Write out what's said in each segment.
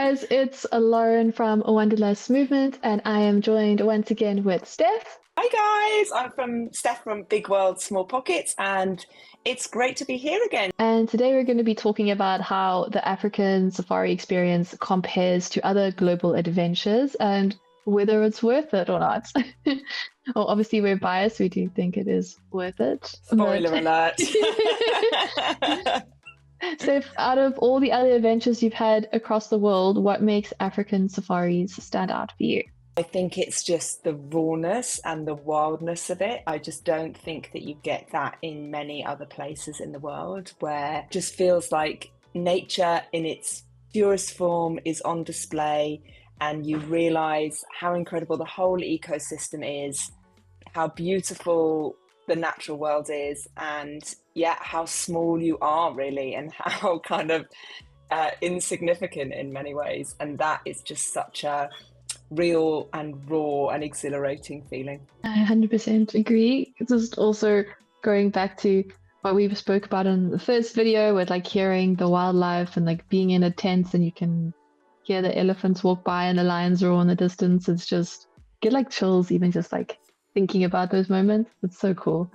guys, it's Lauren from A Wanderlust Movement, and I am joined once again with Steph. Hi guys, I'm from Steph from Big World Small Pockets, and it's great to be here again. And today we're going to be talking about how the African safari experience compares to other global adventures and whether it's worth it or not. Well, obviously we're biased, we do think it is worth it. Spoiler alert. Steph, out of all the other adventures you've had across the world, what makes African safaris stand out for you? I think it's just the rawness and the wildness of it. I just don't think that you get that in many other places in the world, where it just feels like nature in its purest form is on display, and you realise how incredible the whole ecosystem is, how beautiful the natural world is, and how small you are really, and how kind of insignificant in many ways. And that is just such a real and raw and exhilarating feeling. I 100% agree. It's just also going back to what we spoke about in the first video with like hearing the wildlife and like being in a tent and you can hear the elephants walk by and the lions roar in the distance. It's just get like chills even just like thinking about those moments. It's so cool.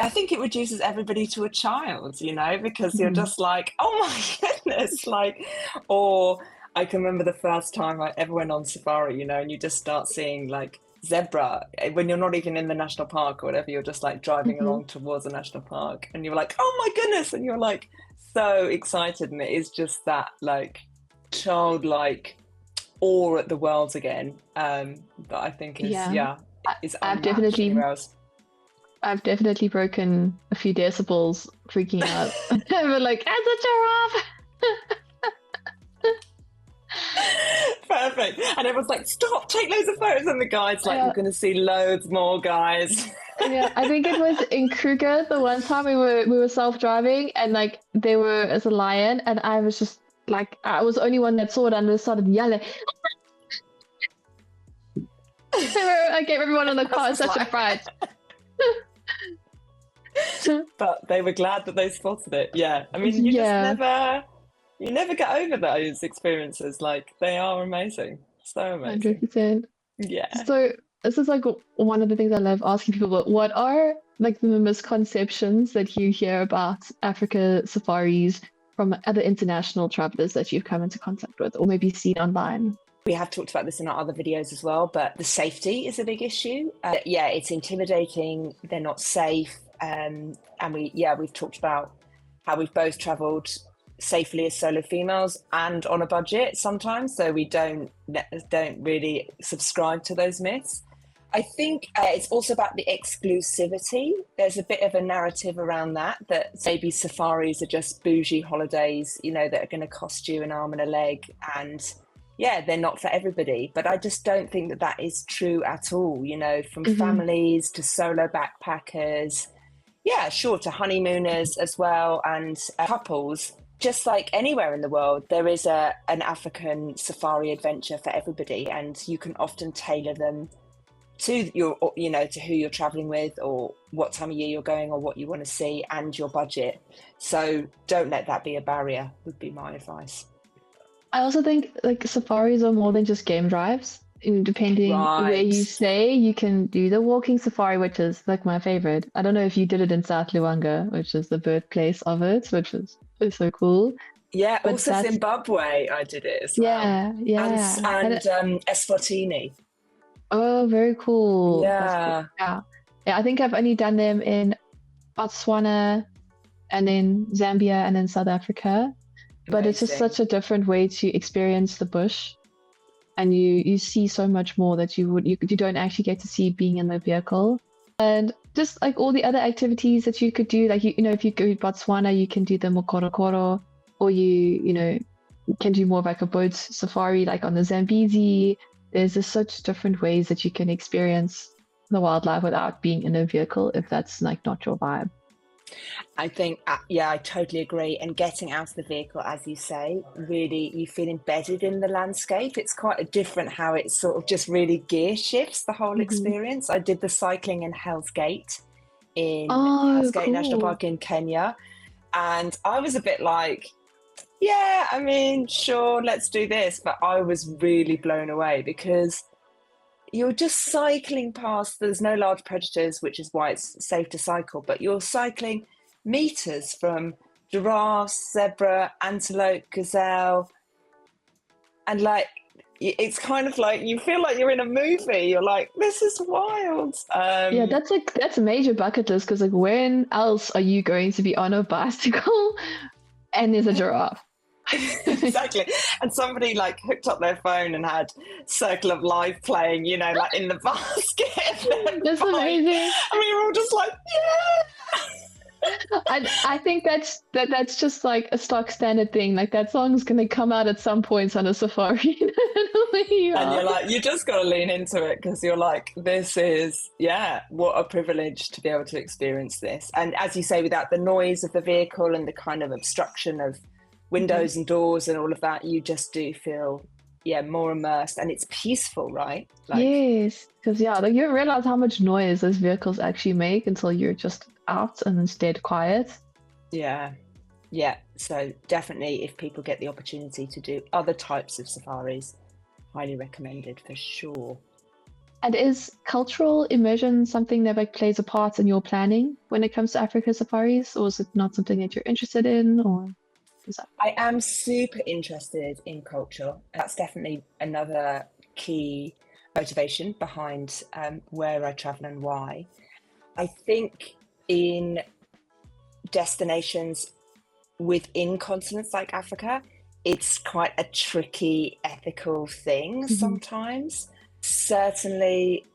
I think it reduces everybody to a child, because you're just like, oh my goodness, or I can remember the first time I ever went on safari, and you just start seeing like zebra when you're not even in the national park or whatever, you're just like driving along towards a national park and you're like, oh my goodness, and you're like so excited, and it is just that like childlike awe at the world again, that I think is is unmatched anywhere else. I've definitely broken a few decibels freaking out. We're like, as a giraffe! Perfect. And everyone's like, stop, take loads of photos. And the guide's like, you're going to see loads more, guys. Yeah, I think it was in Kruger the one time we were self-driving and like there was a lion and I was just like, I was the only one that saw it and I started yelling. I gave everyone in the car such a fright. But they were glad that they spotted it. Yeah. I mean, you never get over those experiences. Like, they are amazing. So amazing. 100%. Yeah. So this is like one of the things I love asking people, but what are like the misconceptions that you hear about Africa safaris from other international travelers that you've come into contact with or maybe seen online? We have talked about this in our other videos as well, but the safety is a big issue. It's intimidating. They're not safe. And we've talked about how we've both travelled safely as solo females and on a budget sometimes, so we don't really subscribe to those myths. I think it's also about the exclusivity. There's a bit of a narrative around that maybe safaris are just bougie holidays, that are going to cost you an arm and a leg, and they're not for everybody. But I just don't think that is true at all, from families to solo backpackers, to honeymooners as well, and couples. Just like anywhere in the world, there is an African safari adventure for everybody, and you can often tailor them to to who you're traveling with, or what time of year you're going, or what you want to see, and your budget. So don't let that be a barrier, would be my advice. I also think like safaris are more than just game drives. Depending where you stay, you can do the walking safari, which is like my favorite. I don't know if you did it in South Luangwa, which is the birthplace of it, which was so cool. Yeah, but also Zimbabwe, I did it as well. Yeah. And Eswatini. Oh, very cool. Yeah. Cool. Yeah, I think I've only done them in Botswana and then Zambia and then South Africa. But It's just such a different way to experience the bush. And you see so much more that you don't actually get to see being in the vehicle. And just like all the other activities that you could do, like, if you go to Botswana, you can do the Mokorokoro, or you can do more of like a boat safari, like on the Zambezi. There's just such different ways that you can experience the wildlife without being in a vehicle, if that's like not your vibe. I think, I totally agree. And getting out of the vehicle, as you say, really, you feel embedded in the landscape. It's quite a different how it sort of just really gear shifts the whole experience. I did the cycling in Hell's Gate in Hell's Gate National Park in Kenya. And I was a bit like, Yeah, I mean, sure, let's do this. But I was really blown away because you're just cycling past, there's no large predators, which is why it's safe to cycle, but you're cycling meters from giraffes, zebra, antelope, gazelle, and like, it's kind of like you feel like you're in a movie. You're like, this is wild. Yeah, that's a major bucket list because like when else are you going to be on a bicycle and there's a giraffe? Exactly. And somebody like hooked up their phone and had Circle of Life playing, you know, like in the basket. That's amazing. And we were all just like, yeah. I think that's just like a stock standard thing. Like that song's gonna come out at some points on a safari. And you're like, you just got to lean into it because you're like, this is, yeah, what a privilege to be able to experience this. And as you say, without the noise of the vehicle and the kind of obstruction of windows and doors and all of that, you just do feel, yeah, more immersed, and it's peaceful, right? Like, yes, because yeah, like you don't realize how much noise those vehicles actually make until you're just out and instead quiet. yeah. So definitely, if people get the opportunity to do other types of safaris, highly recommended for sure. And is cultural immersion something that like plays a part in your planning when it comes to Africa safaris, or is it not something that you're interested in, or is that? I am super interested in culture. That's definitely another key motivation behind where I travel and why. I think in destinations within continents like Africa, it's quite a tricky ethical thing sometimes. Certainly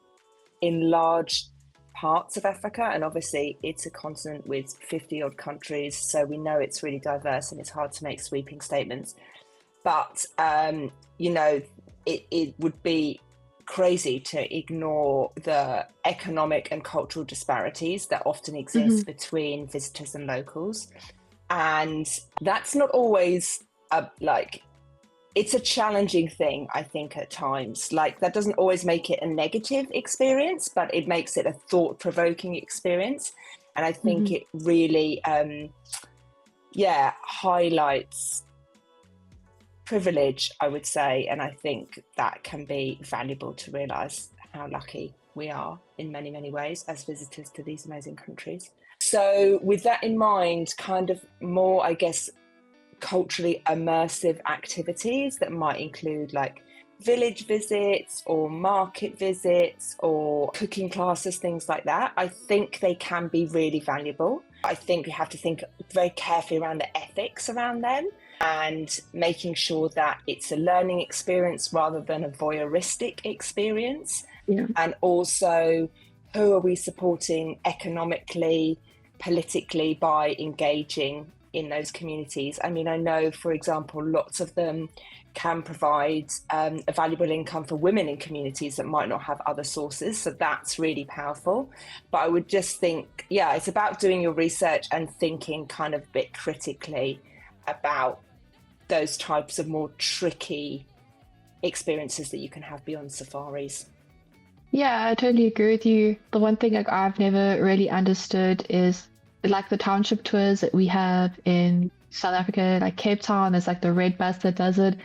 in large parts of Africa, and obviously it's a continent with 50 odd countries, so we know it's really diverse and it's hard to make sweeping statements. But you know, it would be crazy to ignore the economic and cultural disparities that often exist between visitors and locals. And that's not always it's a challenging thing, I think, at times. Like, that doesn't always make it a negative experience, but it makes it a thought-provoking experience. And I think it really, highlights privilege, I would say. And I think that can be valuable to realise how lucky we are in many, many ways as visitors to these amazing countries. So with that in mind, kind of more, I guess, culturally immersive activities that might include like village visits or market visits or cooking classes, things like that. I think they can be really valuable. I think we have to think very carefully around the ethics around them and making sure that it's a learning experience rather than a voyeuristic experience. Yeah. And also, who are we supporting economically, politically by engaging in those communities? I mean, I know, for example, lots of them can provide a valuable income for women in communities that might not have other sources. So that's really powerful. But I would just think, yeah, it's about doing your research and thinking kind of a bit critically about those types of more tricky experiences that you can have beyond safaris. Yeah, I totally agree with you. The one thing like I've never really understood is like the township tours that we have in South Africa, like Cape Town, there's like the red bus that does it.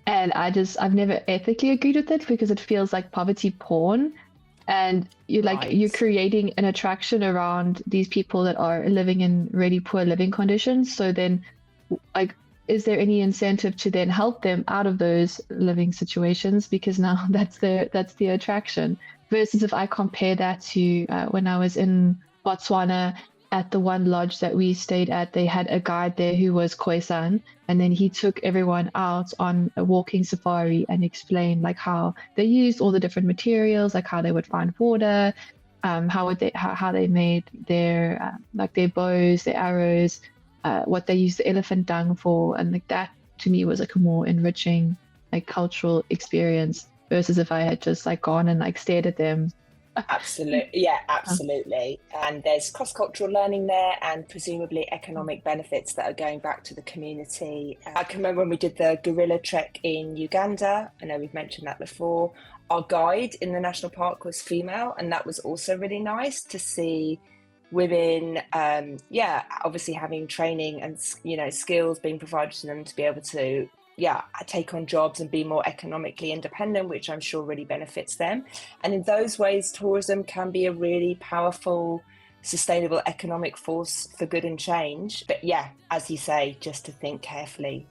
And I've never ethically agreed with it because it feels like poverty porn. And you're creating an attraction around these people that are living in really poor living conditions. So then like, is there any incentive to then help them out of those living situations? Because now that's the attraction. Versus if I compare that to when I was in Botswana, at the one lodge that we stayed at, they had a guide there who was Khoisan, and then he took everyone out on a walking safari and explained like how they used all the different materials, like how they would find water, how they made their like their bows, their arrows, what they used the elephant dung for, and like that to me was like a more enriching like cultural experience versus if I had just like gone and like stared at them. Absolutely. Yeah, absolutely. And there's cross-cultural learning there and presumably economic benefits that are going back to the community. I can remember when we did the gorilla trek in Uganda. I know we've mentioned that before. Our guide in the national park was female, and that was also really nice to see women, obviously having training and, skills being provided to them to be able to, take on jobs and be more economically independent, which I'm sure really benefits them. And in those ways, tourism can be a really powerful, sustainable economic force for good and change. But yeah, as you say, just to think carefully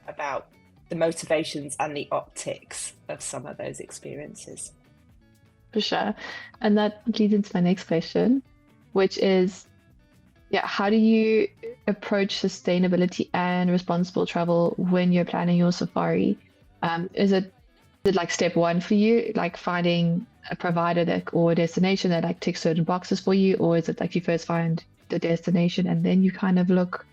about the motivations and the optics of some of those experiences. For sure. And that leads into my next question, which is, how do you approach sustainability and responsible travel when you're planning your safari? Is it like step one for you, like finding a provider that or a destination that like ticks certain boxes for you, or is it like you first find the destination and then you kind of look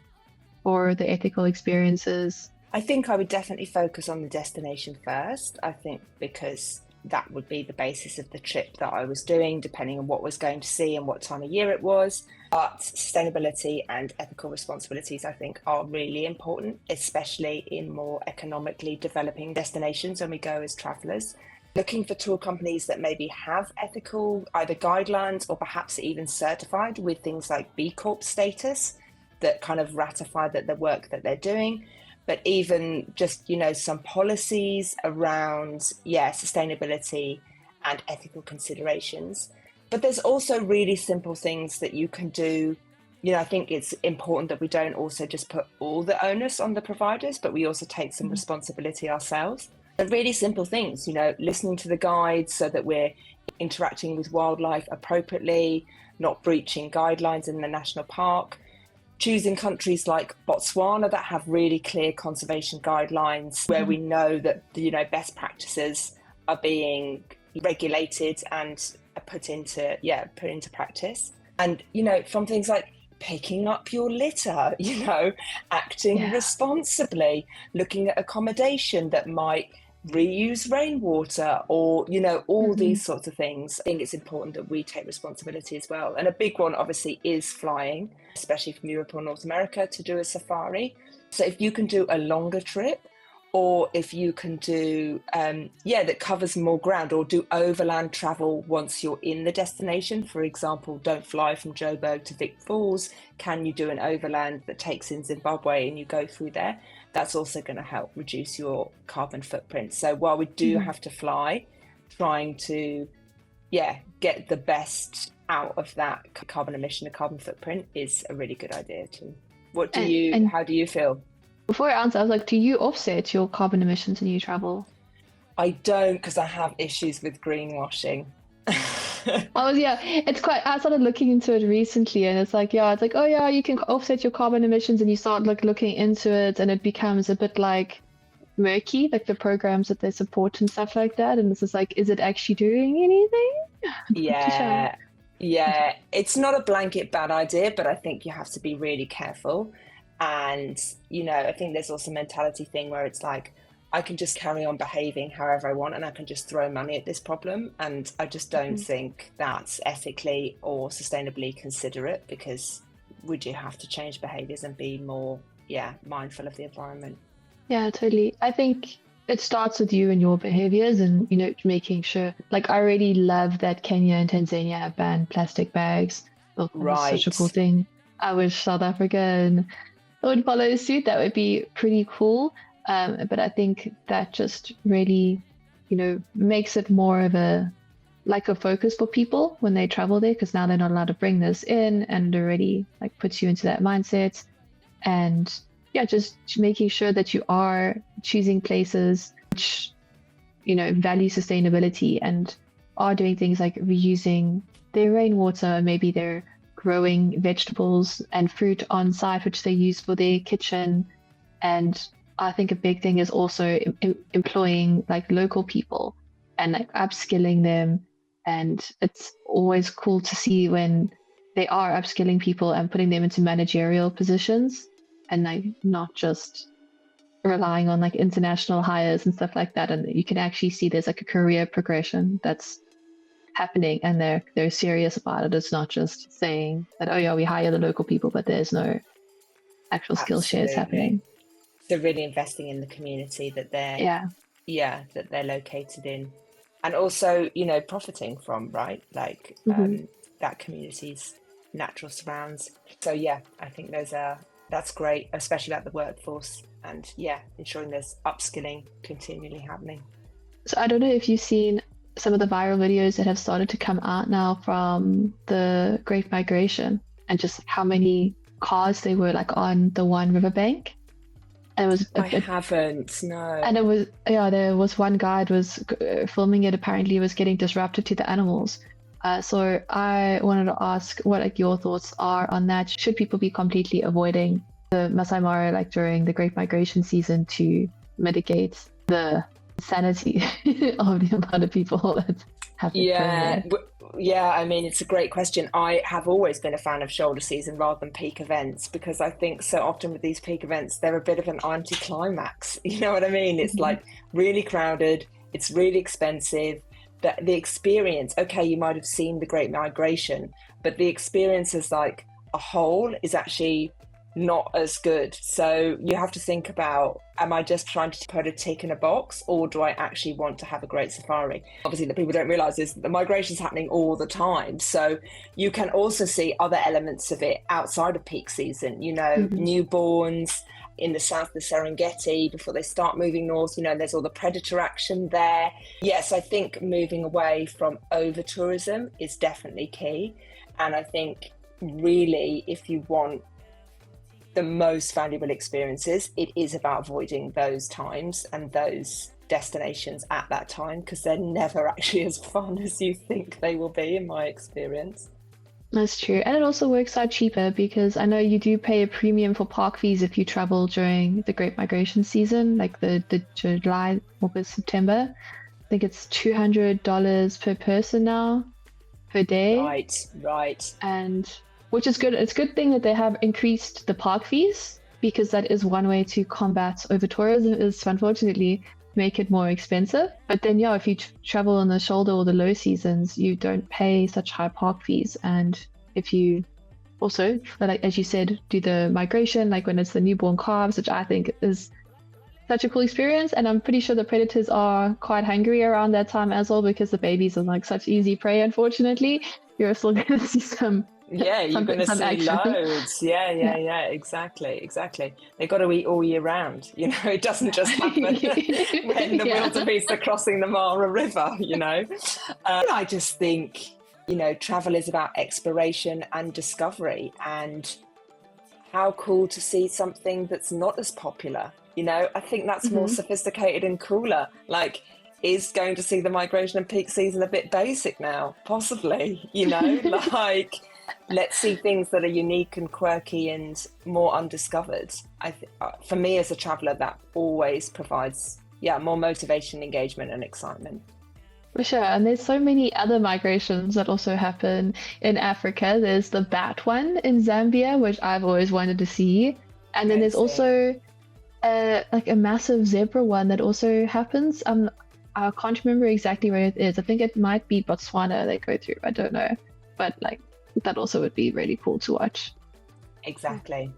for the ethical experiences? I think I would definitely focus on the destination first. I think because that would be the basis of the trip that I was doing, depending on what I was going to see and what time of year it was. But sustainability and ethical responsibilities, I think, are really important, especially in more economically developing destinations when we go as travellers. Looking for tour companies that maybe have ethical either guidelines or perhaps even certified with things like B Corp status that kind of ratify that the work that they're doing. But even just, some policies around, sustainability and ethical considerations. But there's also really simple things that you can do. I think it's important that we don't also just put all the onus on the providers, but we also take some responsibility ourselves. They're really simple things, listening to the guides so that we're interacting with wildlife appropriately, not breaching guidelines in the national park. Choosing countries like Botswana that have really clear conservation guidelines where we know that, best practices are being regulated and put into practice. And, from things like picking up your litter, acting responsibly, looking at accommodation that might reuse rainwater or, all these sorts of things. I think it's important that we take responsibility as well. And a big one, obviously, is flying, especially from Europe or North America to do a safari. So if you can do a longer trip, or if you can do, that covers more ground, or do overland travel once you're in the destination. For example, don't fly from Joburg to Vic Falls. Can you do an overland that takes in Zimbabwe and you go through there? That's also going to help reduce your carbon footprint. So while we do have to fly, trying to, get the best out of that carbon emission and carbon footprint is a really good idea too. How do you feel? Before I answer, I was like, do you offset your carbon emissions when you travel? I don't, because I have issues with greenwashing. It's quite, I started looking into it recently and it's like, you can offset your carbon emissions and you start looking into it and it becomes a bit like murky, like the programs that they support and stuff like that. And it's just like, is it actually doing anything? Yeah. It's not a blanket bad idea, but I think you have to be really careful. And, I think there's also a mentality thing where it's like, I can just carry on behaving however I want and I can just throw money at this problem. And I just don't think that's ethically or sustainably considerate, because we do have to change behaviors and be more, mindful of the environment. Yeah, totally. I think it starts with you and your behaviors and, making sure, like I really love that Kenya and Tanzania have banned plastic bags. Oh, Right. That's such a cool thing. I wish South Africa would follow suit. That would be pretty cool. But I think that just really, makes it more of a focus for people when they travel there, because now they're not allowed to bring this in, and it already puts you into that mindset. And just making sure that you are choosing places which, value sustainability and are doing things like reusing their rainwater, maybe they're growing vegetables and fruit on site, which they use for their kitchen. And I think a big thing is also employing local people and upskilling them. And it's always cool to see when they are upskilling people and putting them into managerial positions and not just relying on international hires and stuff like that. And you can actually see there's a career progression that's happening and they're serious about it. It's not just saying that, we hire the local people, but there's no actual skill shares happening. They're really investing in the community that they're that they're located in, and also profiting from, right? That community's natural surrounds. So yeah, I think that's great, especially about the workforce, and yeah, ensuring there's upskilling continually happening. So I don't know if you've seen some of the viral videos that have started to come out now from the Great Migration, and just how many cars they were like on the one riverbank. And it was I haven't, no. And it was, there was one guy that was filming it. Apparently, it was getting disruptive to the animals. So I wanted to ask what like your thoughts are on that. Should people be completely avoiding the Maasai Mara like during the Great Migration season to mitigate the sanity of the amount of people that have to Yeah, I mean, it's a great question. I have always been a fan of shoulder season rather than peak events, because I think so often with these peak events, they're a bit of an anticlimax. You know what I mean? It's like really crowded, it's really expensive. The experience, okay, you might have seen the Great Migration, but the experience as like a whole is actually not as good. So you have to think about, am I just trying to put a tick in a box, or do I actually want to have a great safari? Obviously, that people don't realize is the migration is happening all the time. So you can also see other elements of it outside of peak season, you know, newborns in the south, the Serengeti, before they start moving north, you know, there's all the predator action there. Yes, I think moving away from over-tourism is definitely key. And I think really, if you want the most valuable experiences, it is about avoiding those times and those destinations at that time, because they're never actually as fun as you think they will be, in my experience. That's true. And it also works out cheaper, because I know you do pay a premium for park fees if you travel during the Great Migration season, like the July, August, September. I think it's $200 per person now, per day. Right. And which is good. It's a good thing that they have increased the park fees, because that is one way to combat over-tourism, is to unfortunately make it more expensive. But then, yeah, if you travel in the shoulder or the low seasons, you don't pay such high park fees. And if you also, like as you said, do the migration, like when it's the newborn calves, which I think is such a cool experience. And I'm pretty sure the predators are quite hungry around that time as well, because the babies are like such easy prey, unfortunately. You're still going to see some. Yeah, you're going to see action. Loads. Yeah, exactly. They've got to eat all year round. You know, it doesn't just happen when the wildebeest are crossing the Mara River, you know. I just think, you know, travel is about exploration and discovery, and how cool to see something that's not as popular. You know, I think that's more sophisticated and cooler. Like, is going to see the migration and peak season a bit basic now? Possibly, you know, like... Let's see things that are unique and quirky and more undiscovered. For me as a traveller, that always provides, more motivation, engagement and excitement. For sure. And there's so many other migrations that also happen in Africa. There's the bat one in Zambia, which I've always wanted to see. And then there's also like a massive zebra one that also happens. I can't remember exactly where it is. I think it might be Botswana they go through. I don't know. But like, that also would be really cool to watch. Exactly.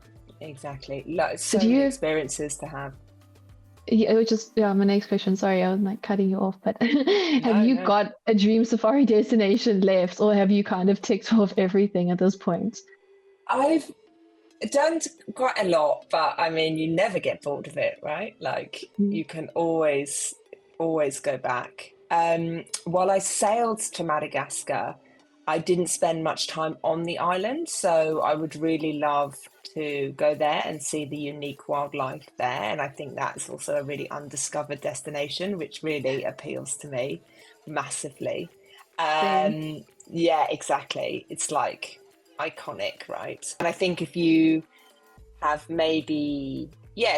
So many experiences to have. Yeah, it was just my next question. Sorry, I was like cutting you off, but have you got a dream safari destination left, or have you kind of ticked off everything at this point? I've done quite a lot, but I mean, you never get bored of it, right? Like you can always go back. While I sailed to Madagascar, I didn't spend much time on the island, so I would really love to go there and see the unique wildlife there. And I think that's also a really undiscovered destination, which really appeals to me massively. Yeah, exactly. It's like iconic, right? And I think if you have maybe,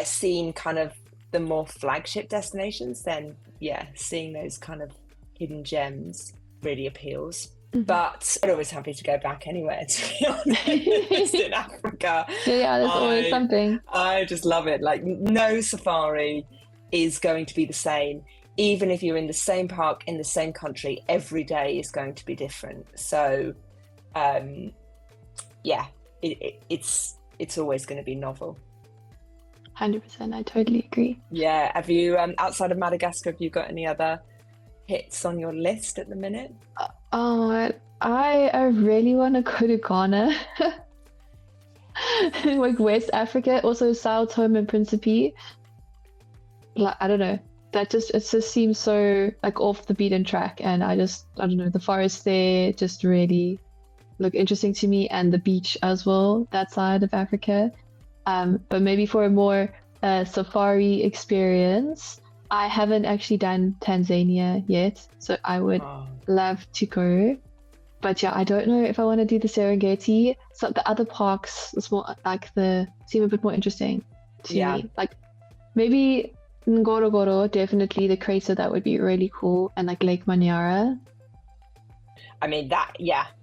seen kind of the more flagship destinations, then seeing those kind of hidden gems really appeals. But I'm always happy to go back anywhere, to be honest, in Africa. Yeah, there's always something. I just love it. Like, no safari is going to be the same. Even if you're in the same park, in the same country, every day is going to be different. So, it's always going to be novel. 100%, I totally agree. Yeah, have you, outside of Madagascar, have you got any other hits on your list at the minute? I really want to go to Ghana, like West Africa, also Sao Tome and Principe. Like, I don't know. It just seems so like off the beaten track, and I don't know, the forest there just really look interesting to me, and the beach as well, that side of Africa. But maybe for a more safari experience, I haven't actually done Tanzania yet, so I would love to go. But yeah, I don't know if I want to do the Serengeti. So the other parks, it's more like seem a bit more interesting to me. Like maybe Ngorongoro, definitely the crater, that would be really cool, and like Lake Manyara. I mean that,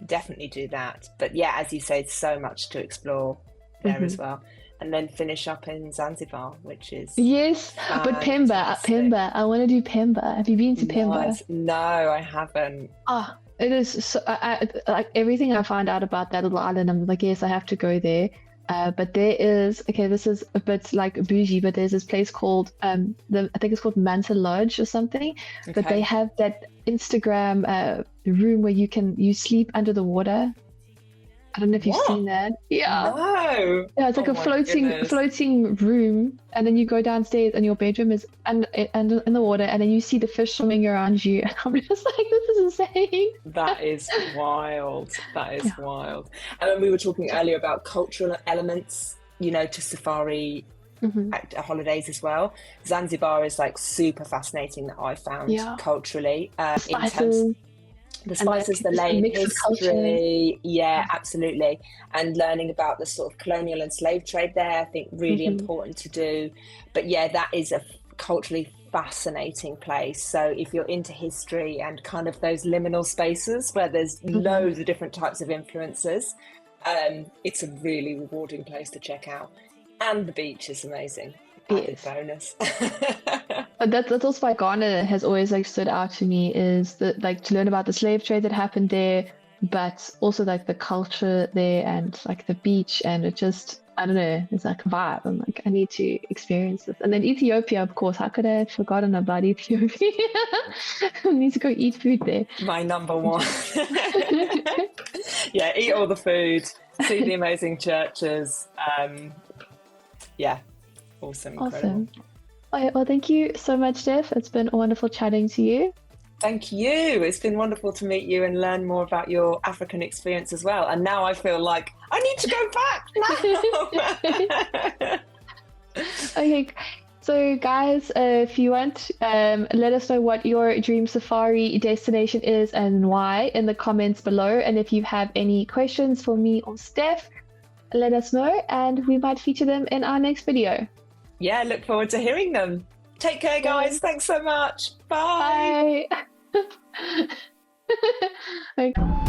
definitely do that. But yeah, as you say, so much to explore there as well. And then finish up in Zanzibar, which is but Pemba. I want to do Pemba. Have you been to Pemba? No, I haven't. It is so, like everything I find out about that little island, I'm like, yes, I have to go there. But there is, this is a bit like bougie, but there's this place called I think it's called Manta Lodge or something. Okay. But they have that Instagram room where you sleep under the water. I don't know if you've seen that. Yeah. No. Yeah, it's like a floating room, and then you go downstairs and your bedroom is in the water, and then you see the fish swimming around you. And I'm just like, this is insane. That is wild. That is wild. And then we were talking earlier about cultural elements, to safari holidays as well. Zanzibar is like super fascinating, that I found culturally. In terms the spices, the layered history, absolutely, and learning about the sort of colonial and slave trade there, I think really important to do. But that is a culturally fascinating place. So if you're into history and kind of those liminal spaces where there's loads of different types of influences, it's a really rewarding place to check out. And the beach is amazing. Added bonus. But that's also why Ghana has always like stood out to me, is that like to learn about the slave trade that happened there, but also like the culture there and like the beach, and it just, I don't know, it's like a vibe. I'm like, I need to experience this. And then Ethiopia, of course, how could I have forgotten about Ethiopia? I need to go eat food there. My number one. Eat all the food, see the amazing churches. Awesome. Incredible. Okay, well, thank you so much, Steph. It's been wonderful chatting to you. Thank you. It's been wonderful to meet you and learn more about your African experience as well. And now I feel like I need to go back now. Okay, so guys, if you want, let us know what your dream safari destination is and why in the comments below. And if you have any questions for me or Steph, let us know and we might feature them in our next video. Look forward to hearing them. Take care, guys. Thanks so much. Bye. Bye.